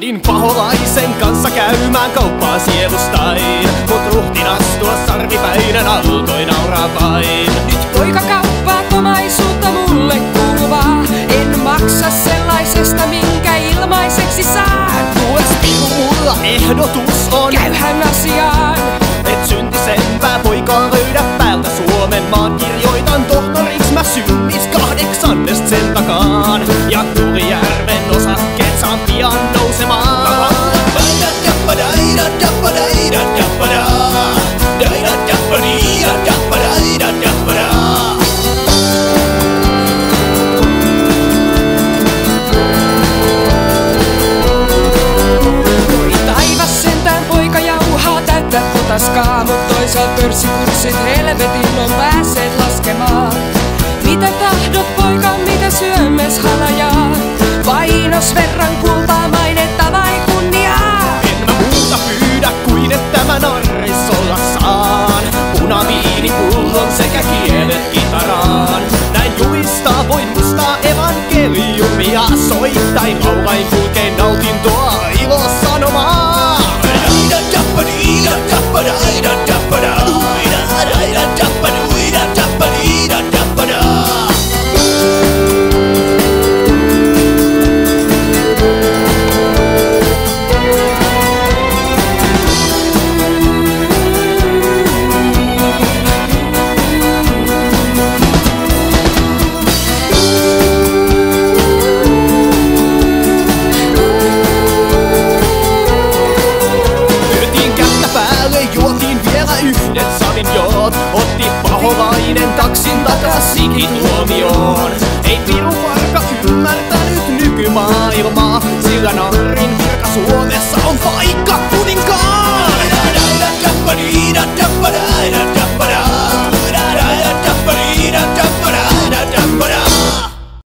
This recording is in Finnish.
Lähdin paholaisen kanssa käymään kauppaa sielustain, mut ruhtinas tuo sarvipäinen alkoi nauraa vain. Nyt poika kauppaa omaisuutta mulle kuuluvaa, en maksa sellaisesta minkä ilmaiseksi saan. Tues piru, mulla ehdotus on, Käyhän asiaan. et syntisempää poikaa löydä päältä Suomen maan. Kirjoitan tohtoriks mä synnis 8 sen takaan, ja Tulijärven osakkeet saan pian nousemaan. Voi taivas sentään poika jauhaa täyttä potaskaa, mut toisaalta pörssikurssit helvetin on päässeet laskemaan. Mitä tahdot poika, mitä syömmes halajaa? Vainos verran kultaa, mainetta vai kunniaa? En mä muuta pyydä kuin että mä narris olla saan. Punaviinipullon sekä kielet kitaraan. Näin julistaa voin mustaa evankeliumia. Soittain laulain kulkein nautintoa ilosanomaa. Yhdet savinjoot otti paholainen taksin takas ikituomioon.